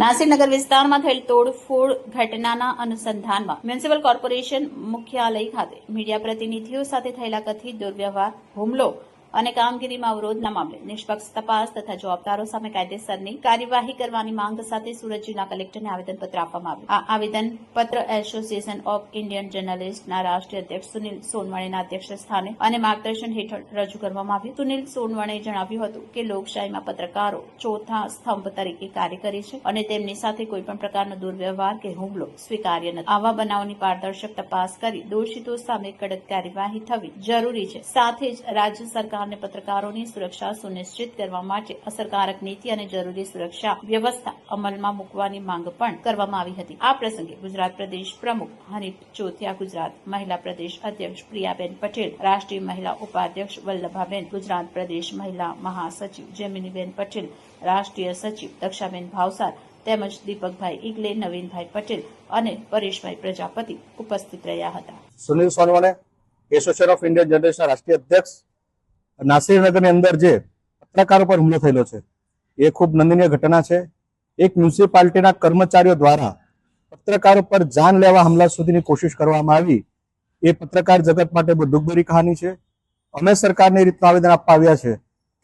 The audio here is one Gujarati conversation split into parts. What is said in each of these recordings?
નાસિર નગર વિસ્તારમાં થયેલ તોડફોડ ઘટનાના અનુસંધાનમાં મ્યુનિસિપલ કોર્પોરેશન મુખ્યાલય ખાતે મીડિયા પ્રતિનિધિઓ સાથે થયેલા કથિત દુર્વ્યવહાર, હુમલો અને કામગીરીમાં અવરોધના મામલે નિષ્પક્ષ તપાસ તથા જવાબદારો સામે કાયદેસરની કાર્યવાહી કરવાની માંગ સાથે સુરત જિલ્લા કલેક્ટરને આવેદનપત્ર આપવામાં આવ્યું. આ આવેદનપત્ર એસોસિએશન ઓફ ઇન્ડિયન જર્નલિસ્ટના રાષ્ટ્રીય અધ્યક્ષ સુનિલ સોનવણેના અધ્યક્ષસ્થાને અને માર્ગદર્શન હેઠળ રજૂ કરવામાં આવ્યું. સુનિલ સોનવણે જણાવ્યું હતું કે લોકશાહીમાં પત્રકારો ચોથા સ્તંભ તરીકે કાર્ય કરે છે અને તેમની સાથે કોઈપણ પ્રકારનો દુર્વ્યવહાર કે હુમલો સ્વીકાર્ય નથી. આવા બનાવની પારદર્શક તપાસ કરી દોષિતો સામે કડક કાર્યવાહી થવી જરૂરી છે. સાથે જ રાજ્ય સરકાર પત્રકારોની સુરક્ષા સુનિશ્ચિત કરવા માટે અસરકારક નીતિ અને જરૂરી સુરક્ષા વ્યવસ્થા અમલમાં મૂકવાની માંગ પણ કરવામાં આવી હતી. આ પ્રસંગે ગુજરાત પ્રદેશ પ્રમુખ હનીફ ચોથિયા, ગુજરાત મહિલા પ્રદેશ અધ્યક્ષ પ્રિયાબેન પટેલ, રાષ્ટ્રીય મહિલા ઉપાધ્યક્ષ વલ્લભાબેન, ગુજરાત પ્રદેશ મહિલા મહાસચિવ જેમિનીબેન પટેલ, રાષ્ટ્રીય સચિવ દક્ષાબેન ભાવસાર તેમજ દીપકભાઈ ઈગલે, નવીનભાઈ પટેલ અને પરેશભાઈ પ્રજાપતિ ઉપસ્થિત રહ્યા હતા. સુનિલ સોનવણે, એસોસિએશન ઓફ ઇન્ડિયન જર્નલિસ્ટના રાષ્ટ્રીય અધ્યક્ષ, નાસિરનગરની અંદર જે પત્રકારો પર હુમલો થયેલો છે એ ખૂબ નિંદનીય ઘટના છે. એક મ્યુનિસિપાલિટીના કર્મચારીઓ દ્વારા પત્રકારો પર જાન લેવા હુમલા સુધીની કોશિશ કરવામાં આવી. એ પત્રકાર જગત માટે બહુ દુઃખભરી કહાની છે. અમે સરકારને એ રીતનું આવેદન આપવા આવ્યા છે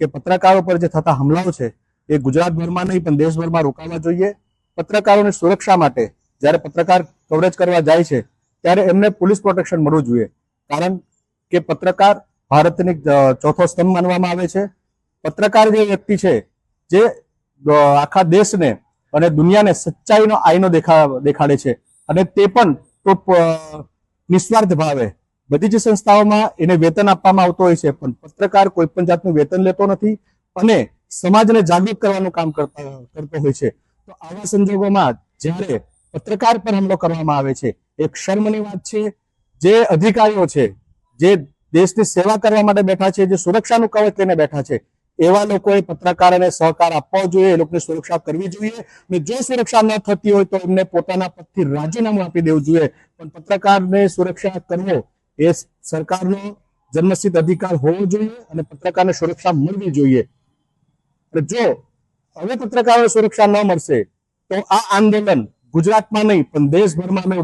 કે પત્રકારો પર જે થતા હુમલાઓ છે એ ગુજરાતભરમાં નહીં પણ દેશભરમાં રોકાવા જોઈએ. પત્રકારોની સુરક્ષા માટે જ્યારે પત્રકાર કવરેજ કરવા જાય છે ત્યારે એમને પોલીસ પ્રોટેક્શન મળવું જોઈએ. કારણ કે પત્રકાર ભારતની ચોથો સ્તંભ માનવામાં આવે છે. પત્રકાર જે વ્યક્તિ છે જે આખા દેશને અને દુનિયાને સચ્ચાઈનો આઈનો દેખાડે છે અને તે પણ નિસ્વાર્થ ભાવે બધી જ સંસ્થાઓમાં એને વેતન આપવામાં આવતો હોય છે, પણ પત્રકાર કોઈ પણ જાતનું વેતન લેતો નથી અને સમાજને જાગૃત કરવાનું કામ કરતો હોય છે. તો આવા સંજોગોમાં જ્યારે પત્રકાર પર હુમલો કરવામાં આવે છે એક શર્મની વાત છે. જે અધિકારીઓ છે, જે દેશની સેવા કરવા માટે બેઠા છે, જે સુરક્ષાનું કવચ લઈને બેઠા છે, એવા લોકોએ પત્રકારોને સહકાર આપવો જોઈએ, એ લોકોની સુરક્ષા કરવી જોઈએ. અને જો સુરક્ષા ન થતી હોય તો એમને પોતાના પદથી રાજીનામું આપી દેવું જોઈએ. પણ પત્રકારને સુરક્ષા કરવો એ સરકારનો જન્મસિદ્ધ અધિકાર હોવો જોઈએ અને પત્રકારને સુરક્ષા મળવી જોઈએ. જો હવે પત્રકારોને સુરક્ષા ન મળશે તો આ આંદોલન ગુજરાતમાં નહીં પણ દેશભરમાં અમે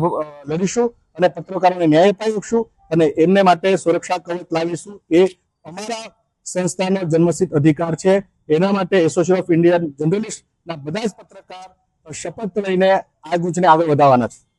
લડીશું અને પત્રકારોને ન્યાય અપાવીશું અને એમને માટે સુરક્ષા કવચ લાવીશું. એ અમારા સંસ્થાનો જન્મસિદ્ધ અધિકાર છે. એના માટે એસોસિએશન ઓફ ઇન્ડિયન જર્નલિસ્ટના બધા જ પત્રકાર શપથ લઈને આ ગૂંચને આગળ વધારવાના છે.